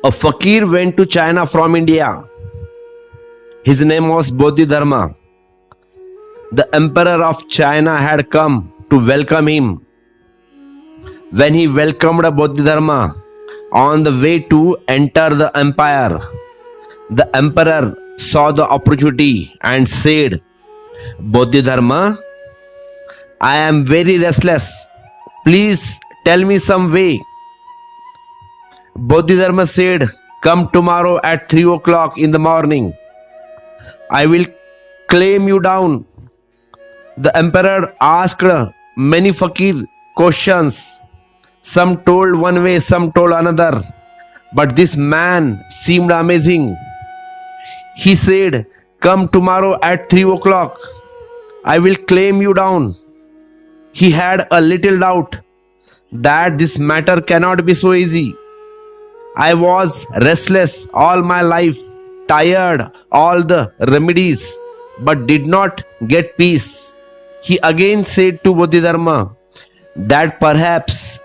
A fakir went to China from India. His name was Bodhidharma. The emperor of China had come to welcome him. When he welcomed Bodhidharma on the way to enter the empire, the emperor saw the opportunity and said, Bodhidharma, I am very restless. Please tell me some way. Bodhidharma said, come tomorrow at 3 o'clock in the morning. I will claim you down. The emperor asked many fakir questions. Some told one way, some told another. But this man seemed amazing. He said, come tomorrow at 3 o'clock. I will claim you down. He had a little doubt that this matter cannot be so easy. I was restless all my life, tired all the remedies, but did not get peace. He again said to Bodhidharma that perhaps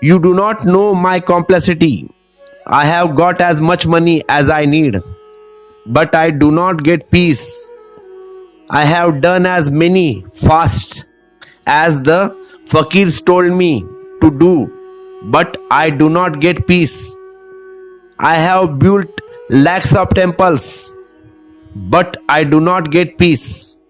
you do not know my complexity. I have got as much money as I need, but I do not get peace. I have done as many fasts as the fakirs told me to do, but I do not get peace. I have built lakhs of temples, but I do not get peace.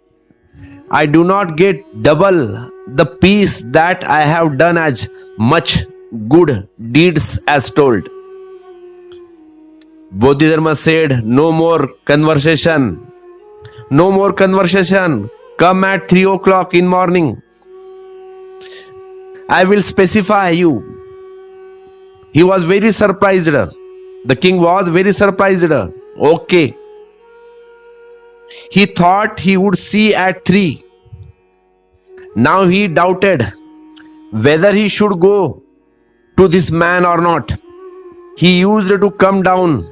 I do not get double the peace that I have done as much good deeds as told. Bodhidharma said, no more conversation. No more conversation. Come at 3 o'clock in morning. I will specify you. He was very surprised. The king was very surprised. Okay. He thought he would see at 3. Now he doubted whether he should go to this man or not. He used to come down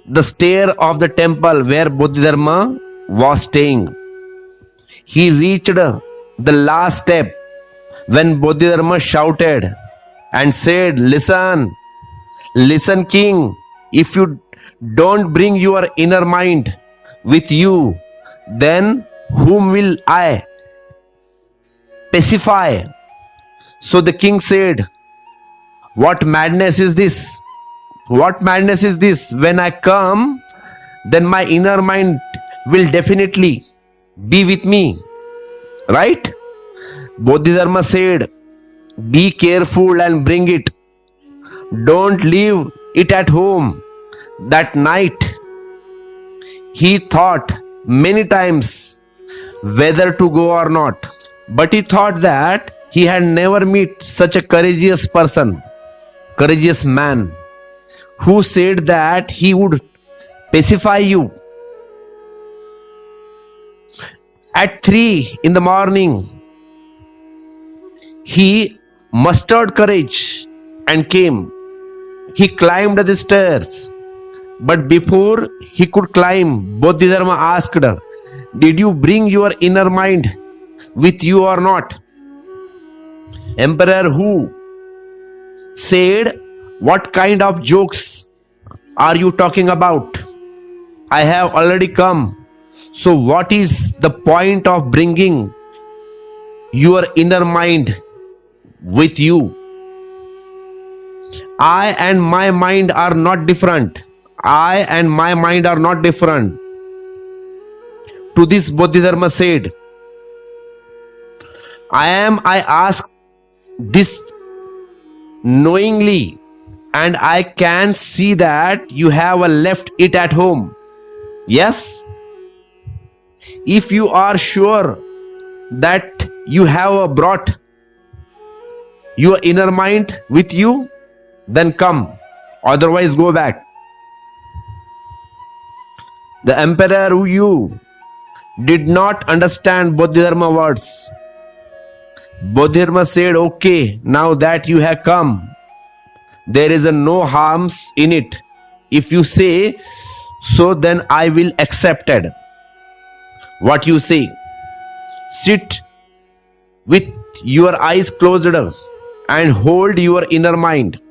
the stair of the temple where Bodhidharma was staying. He reached the last step when Bodhidharma shouted and said, listen, listen, king, if you don't bring your inner mind with you, then whom will I pacify? So the king said, what madness is this? What madness is this? When I come, then my inner mind will definitely be with me. Right? Bodhidharma said, be careful and bring it. Don't leave it at home. That night, he thought many times whether to go or not. But he thought that he had never met such a courageous person, courageous man, who said that he would pacify you. At 3 in the morning, he mustered courage and came. He climbed the stairs. But before he could climb, Bodhidharma asked, did you bring your inner mind with you or not? Emperor Hu said, what kind of jokes are you talking about? I have already come. So what is the point of bringing your inner mind with you? I and my mind are not different. I and my mind are not different. To this Bodhidharma said, I ask this knowingly, and I can see that you have left it at home. Yes? If you are sure that you have brought your inner mind with you, then come. Otherwise, go back. The emperor Yu did not understand Bodhidharma's words. Bodhidharma said, okay, now that you have come, there is no harms in it. If you say so, then I will accept it. What you say. Sit with your eyes closed and hold your inner mind.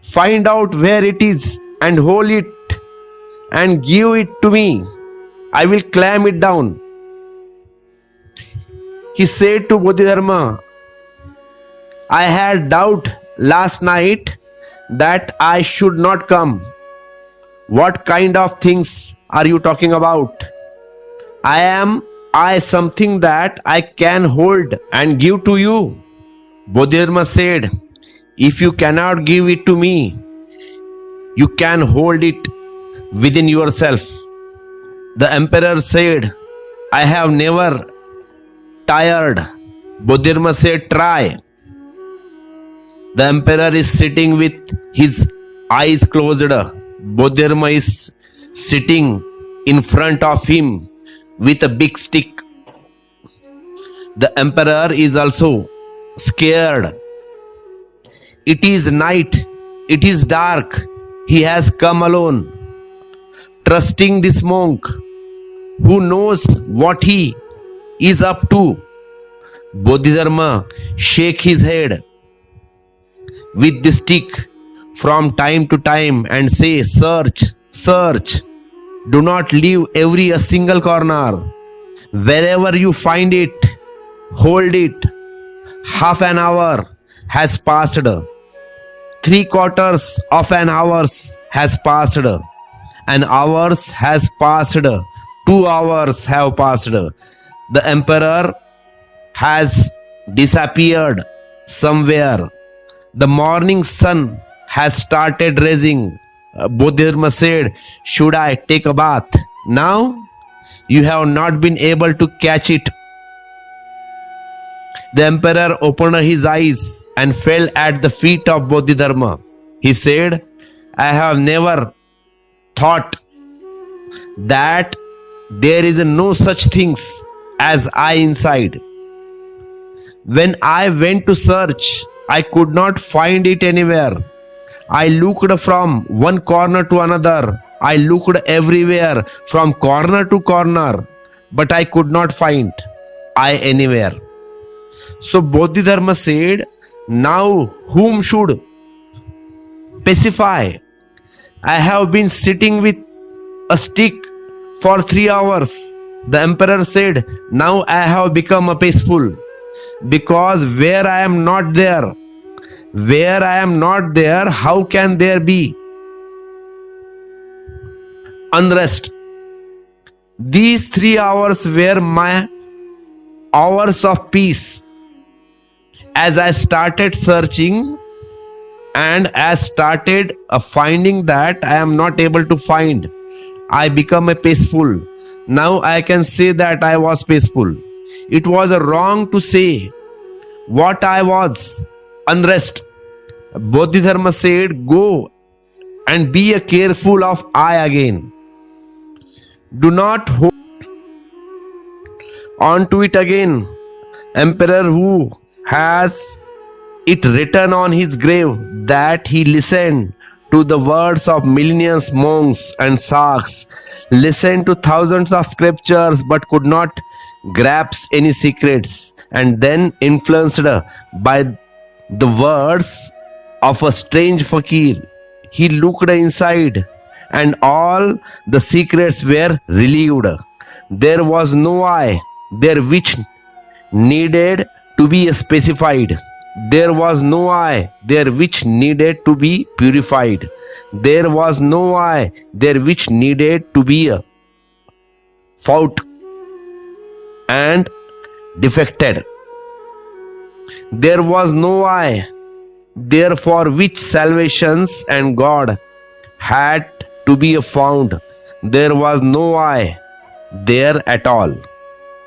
Find out where it is and hold it and give it to me. I will climb it down. He said to Bodhidharma, I had doubt last night that I should not come. What kind of things are you talking about? Am I something that I can hold and give to you? Bodhidharma said, if you cannot give it to me, you can hold it within yourself. The emperor said, I have never tired. Bodhidharma said, try. The emperor is sitting with his eyes closed. Bodhidharma is sitting in front of him with a big stick. The emperor is also scared. It is night. It is dark. He has come alone, trusting this monk who knows what he is up to. Bodhidharma shake his head with the stick from time to time and say, search, search. Do not leave a single corner. Wherever you find it, hold it. Half an hour has passed. 3/4 of an hour has passed. An hour has passed. 2 hours have passed. The emperor has disappeared somewhere. The morning sun has started rising. Bodhidharma said, should I take a bath now? You have not been able to catch it. The emperor opened his eyes and fell at the feet of Bodhidharma. He said, I have never thought that there is no such things as I inside. When I went to search, I could not find it anywhere. I looked from one corner to another. I looked everywhere from corner to corner, but I could not find I anywhere. So Bodhidharma said, now whom should pacify? I have been sitting with a stick for 3 hours. The emperor said, now I have become a peaceful, because where I am not there, how can there be unrest? These 3 hours were my hours of peace. As I started searching and as started finding that I am not able to find, I become a peaceful. Now I can say that I was peaceful. It was wrong to say what I was, unrest. Bodhidharma said, go and be a careful of I again. Do not hold on to it again. Emperor who has it written on his grave that he listened to the words of millions monks and sages, listened to thousands of scriptures but could not grasp any secrets, and then influenced by the words of a strange fakir, he looked inside and all the secrets were relieved. There was no I there which needed to be specified. There was no I there which needed to be purified. There was no I there which needed to be fought and defected. There was no I there for which salvations and God had to be found. There was no I there at all.